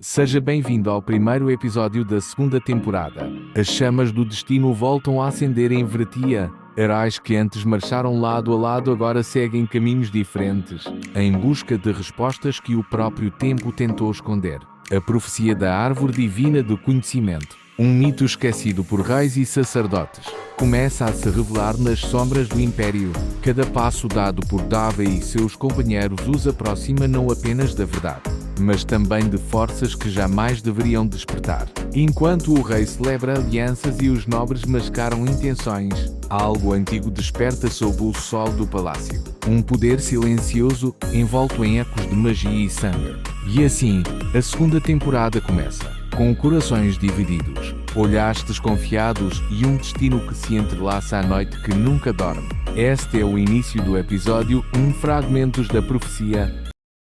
Seja bem-vindo ao primeiro episódio da segunda temporada. As chamas do destino voltam a acender em Vretia. Heróis que antes marcharam lado a lado agora seguem caminhos diferentes, em busca de respostas que o próprio tempo tentou esconder. A profecia da árvore divina do conhecimento, um mito esquecido por reis e sacerdotes, começa a se revelar nas sombras do Império. Cada passo dado por Dava e seus companheiros os aproxima não apenas da verdade, mas também de forças que jamais deveriam despertar. Enquanto o rei celebra alianças e os nobres mascaram intenções, algo antigo desperta sob o sol do palácio. Um poder silencioso, envolto em ecos de magia e sangue. E assim, a segunda temporada começa, com corações divididos, olhares desconfiados e um destino que se entrelaça à noite que nunca dorme. Este é o início do episódio 1 Fragmentos da Profecia.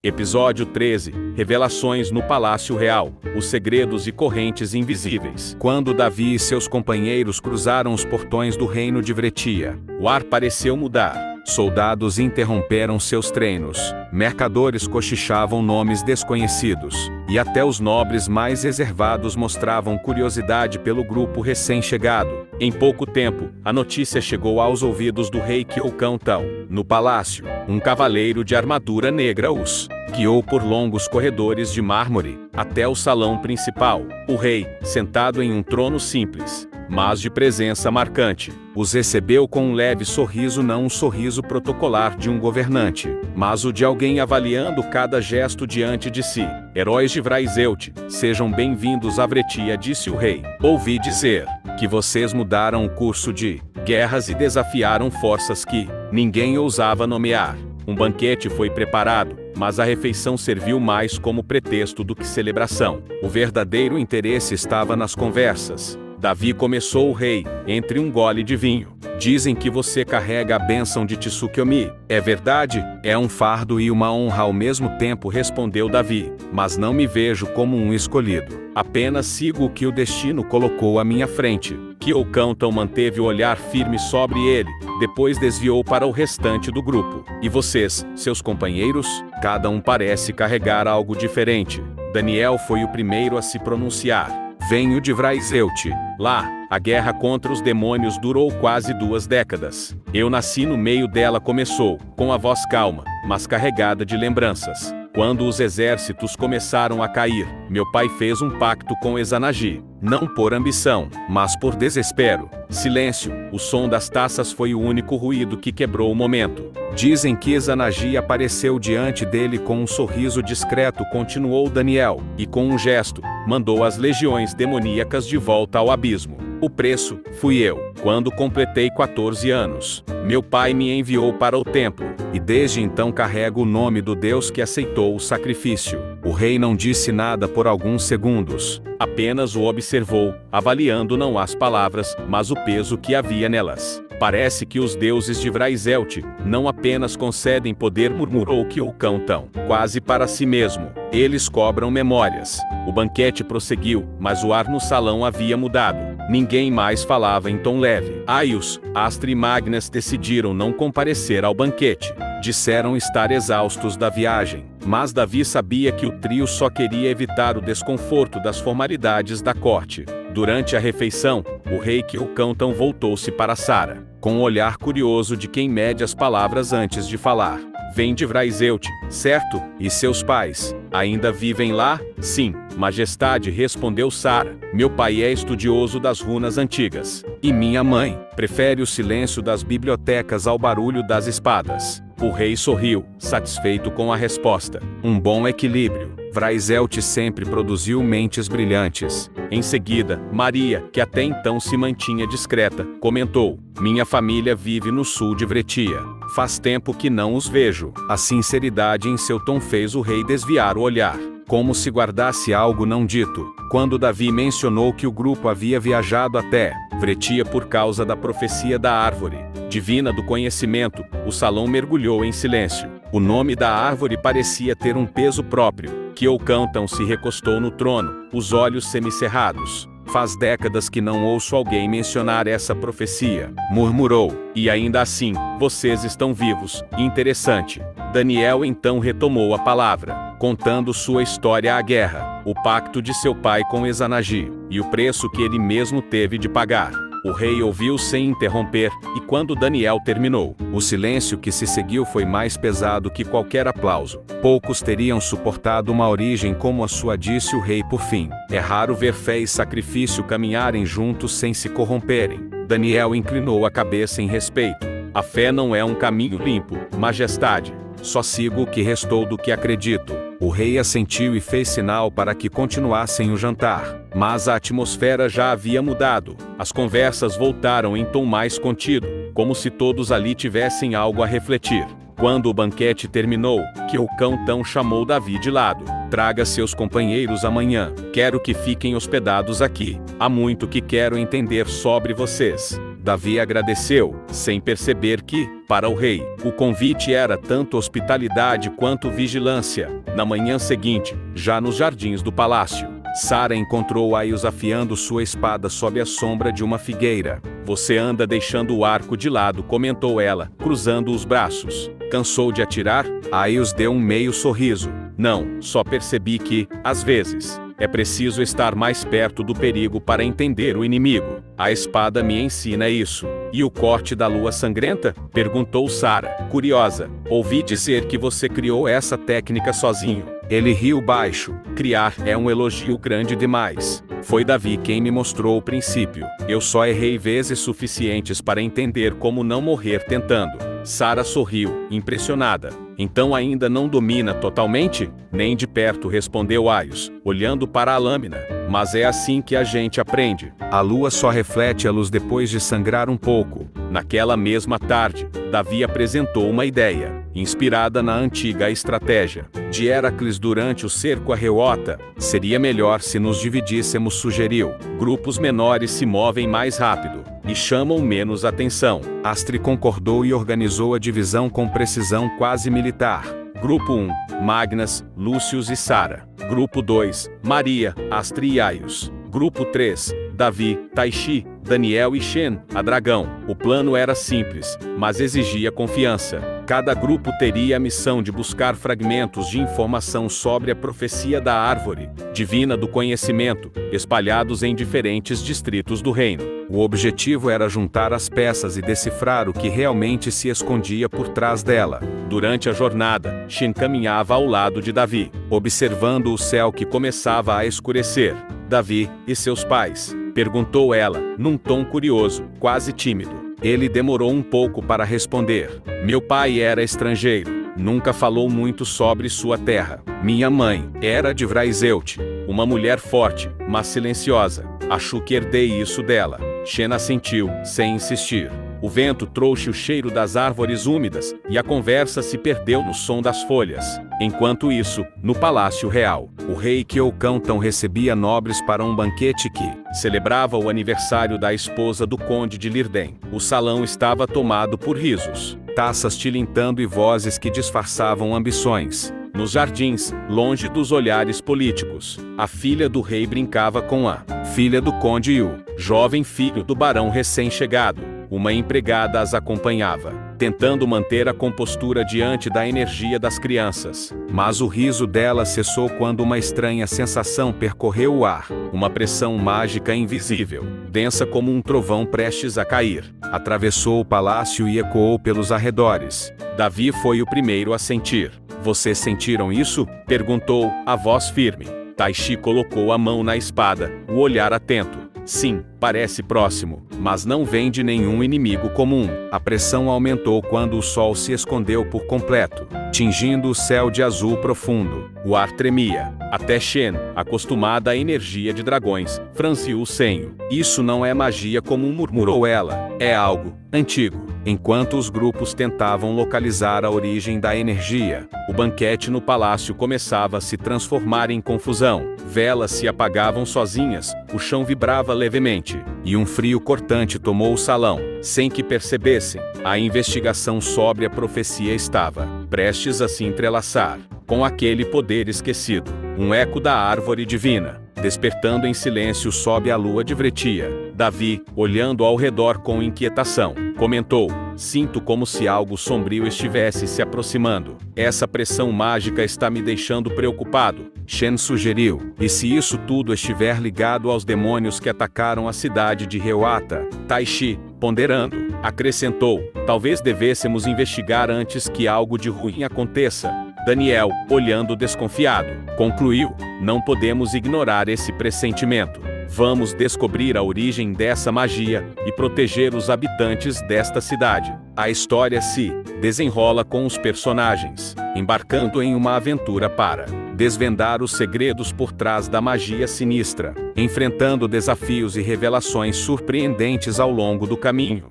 Episódio 13. Revelações no Palácio Real. Os segredos e correntes invisíveis. Quando Davi e seus companheiros cruzaram os portões do reino de Vretia, o ar pareceu mudar. Soldados interromperam seus treinos, mercadores cochichavam nomes desconhecidos, e até os nobres mais reservados mostravam curiosidade pelo grupo recém-chegado. Em pouco tempo, a notícia chegou aos ouvidos do rei Queocautão. No palácio, um cavaleiro de armadura negra os guiou por longos corredores de mármore, até o salão principal. O rei, sentado em um trono simples, mas de presença marcante, os recebeu com um leve sorriso, não um sorriso protocolar de um governante, mas o de alguém avaliando cada gesto diante de si. Heróis de Vraizelte, sejam bem-vindos a Vretia, disse o rei. Ouvi dizer que vocês mudaram o curso de guerras e desafiaram forças que ninguém ousava nomear. Um banquete foi preparado, mas a refeição serviu mais como pretexto do que celebração. O verdadeiro interesse estava nas conversas. Davi começou o rei, entre um gole de vinho. Dizem que você carrega a bênção de Tsukiomi. É verdade? É um fardo e uma honra ao mesmo tempo, respondeu Davi. Mas não me vejo como um escolhido. Apenas sigo o que o destino colocou à minha frente. Queocautão manteve o olhar firme sobre ele, depois desviou para o restante do grupo. E vocês, seus companheiros? Cada um parece carregar algo diferente. Daniel foi o primeiro a se pronunciar. Venho de Vraizelte. Lá, a guerra contra os demônios durou quase 2 décadas. Eu nasci no meio dela, começou, com a voz calma, mas carregada de lembranças. Quando os exércitos começaram a cair, meu pai fez um pacto com Ezanagi. Não por ambição, mas por desespero. Silêncio, o som das taças foi o único ruído que quebrou o momento. Dizem que Ezanagi apareceu diante dele com um sorriso discreto, continuou Daniel, e com um gesto, mandou as legiões demoníacas de volta ao abismo. O preço, fui eu. Quando completei 14 anos, meu pai me enviou para o templo, e desde então carrego o nome do Deus que aceitou o sacrifício. O rei não disse nada por alguns segundos, apenas o observou, avaliando não as palavras, mas o peso que havia nelas. Parece que os deuses de Vraizelte não apenas concedem poder, murmurou Queocautão, quase para si mesmo. Eles cobram memórias. O banquete prosseguiu, mas o ar no salão havia mudado. Ninguém mais falava em tom leve. Aios, Astra e Magnus decidiram não comparecer ao banquete. Disseram estar exaustos da viagem. Mas Davi sabia que o trio só queria evitar o desconforto das formalidades da corte. Durante a refeição, o rei Queocautão voltou-se para Sara, com um olhar curioso de quem mede as palavras antes de falar. Vem de Vraizelte, certo? E seus pais ainda vivem lá? Sim, majestade, respondeu Sara. Meu pai é estudioso das runas antigas. E minha mãe prefere o silêncio das bibliotecas ao barulho das espadas. O rei sorriu, satisfeito com a resposta. Um bom equilíbrio. Vraizelte sempre produziu mentes brilhantes. Em seguida, Maria, que até então se mantinha discreta, comentou: minha família vive no sul de Vretia. Faz tempo que não os vejo. A sinceridade em seu tom fez o rei desviar o olhar, como se guardasse algo não dito. Quando Davi mencionou que o grupo havia viajado até Vretia por causa da profecia da árvore divina do conhecimento, o salão mergulhou em silêncio. O nome da árvore parecia ter um peso próprio. Queocautão se recostou no trono, os olhos semicerrados. Faz décadas que não ouço alguém mencionar essa profecia, murmurou. E ainda assim, vocês estão vivos. Interessante. Daniel então retomou a palavra, contando sua história à guerra, o pacto de seu pai com Ezanagi, e o preço que ele mesmo teve de pagar. O rei ouviu sem interromper, e quando Daniel terminou, o silêncio que se seguiu foi mais pesado que qualquer aplauso. Poucos teriam suportado uma origem como a sua, disse o rei por fim. É raro ver fé e sacrifício caminharem juntos sem se corromperem. Daniel inclinou a cabeça em respeito. A fé não é um caminho limpo, majestade. Só sigo o que restou do que acredito. O rei assentiu e fez sinal para que continuassem o jantar. Mas a atmosfera já havia mudado. As conversas voltaram em tom mais contido, como se todos ali tivessem algo a refletir. Quando o banquete terminou, Queucão chamou Davi de lado. Traga seus companheiros amanhã. Quero que fiquem hospedados aqui. Há muito que quero entender sobre vocês. Davi agradeceu, sem perceber que, para o rei, o convite era tanto hospitalidade quanto vigilância. Na manhã seguinte, já nos jardins do palácio, Sara encontrou Aios afiando sua espada sob a sombra de uma figueira. Você anda deixando o arco de lado, comentou ela, cruzando os braços. Cansou de atirar? Aios deu um meio sorriso. Não, só percebi que, às vezes, é preciso estar mais perto do perigo para entender o inimigo. A espada me ensina isso. E o corte da lua sangrenta? Perguntou Sara, curiosa. Ouvi dizer que você criou essa técnica sozinho. Ele riu baixo. Criar é um elogio grande demais. Foi Davi quem me mostrou o princípio. Eu só errei vezes suficientes para entender como não morrer tentando. Sara sorriu, impressionada. Então ainda não domina totalmente? Nem de perto, respondeu Aios, olhando para a lâmina. Mas é assim que a gente aprende. A lua só reflete a luz depois de sangrar um pouco. Naquela mesma tarde, Davi apresentou uma ideia, inspirada na antiga estratégia de Heracles durante o cerco a Reota. Seria melhor se nos dividíssemos, sugeriu. Grupos menores se movem mais rápido e chamam menos atenção. Astri concordou e organizou a divisão com precisão quase militar. Grupo 1, Magnas, Lúcius e Sara. Grupo 2, Maria, Astri e Aios. Grupo 3, Davi, Taishi, Daniel e Shen, a dragão. O plano era simples, mas exigia confiança. Cada grupo teria a missão de buscar fragmentos de informação sobre a profecia da árvore divina do conhecimento, espalhados em diferentes distritos do reino. O objetivo era juntar as peças e decifrar o que realmente se escondia por trás dela. Durante a jornada, Shen caminhava ao lado de Davi, observando o céu que começava a escurecer. Davi, e seus pais? Perguntou ela, num tom curioso, quase tímido. Ele demorou um pouco para responder. Meu pai era estrangeiro. Nunca falou muito sobre sua terra. Minha mãe era de Vraizeut, uma mulher forte, mas silenciosa. Acho que herdei isso dela. Shen assentiu, sem insistir. O vento trouxe o cheiro das árvores úmidas, e a conversa se perdeu no som das folhas. Enquanto isso, no Palácio Real, o rei Queucão recebia nobres para um banquete que celebrava o aniversário da esposa do conde de Lirden. O salão estava tomado por risos, taças tilintando e vozes que disfarçavam ambições. Nos jardins, longe dos olhares políticos, a filha do rei brincava com a filha do conde Yu, jovem filho do barão recém-chegado. Uma empregada as acompanhava, tentando manter a compostura diante da energia das crianças. Mas o riso dela cessou quando uma estranha sensação percorreu o ar. Uma pressão mágica invisível, densa como um trovão prestes a cair, atravessou o palácio e ecoou pelos arredores. Davi foi o primeiro a sentir. Vocês sentiram isso? Perguntou, a voz firme. Taishi colocou a mão na espada, o olhar atento. Sim, parece próximo, mas não vem de nenhum inimigo comum. A pressão aumentou quando o sol se escondeu por completo, tingindo o céu de azul profundo. O ar tremia. Até Shen, acostumada à energia de dragões, franziu o senho. Isso não é magia comum, murmurou ela. É algo antigo. Enquanto os grupos tentavam localizar a origem da energia, o banquete no palácio começava a se transformar em confusão. Velas se apagavam sozinhas, o chão vibrava levemente, e um frio cortante tomou o salão. Sem que percebessem, a investigação sobre a profecia estava prestes a se entrelaçar com aquele poder esquecido, um eco da árvore divina, despertando em silêncio sob a lua de Vretia. Davi, olhando ao redor com inquietação, comentou, Sinto como se algo sombrio estivesse se aproximando. Essa pressão mágica está me deixando preocupado, Shen sugeriu. E se isso tudo estiver ligado aos demônios que atacaram a cidade de Reuata? Taishi, ponderando, acrescentou, talvez devêssemos investigar antes que algo de ruim aconteça. Daniel, olhando desconfiado, concluiu, não podemos ignorar esse pressentimento. Vamos descobrir a origem dessa magia e proteger os habitantes desta cidade. A história se desenrola com os personagens embarcando em uma aventura para desvendar os segredos por trás da magia sinistra, enfrentando desafios e revelações surpreendentes ao longo do caminho.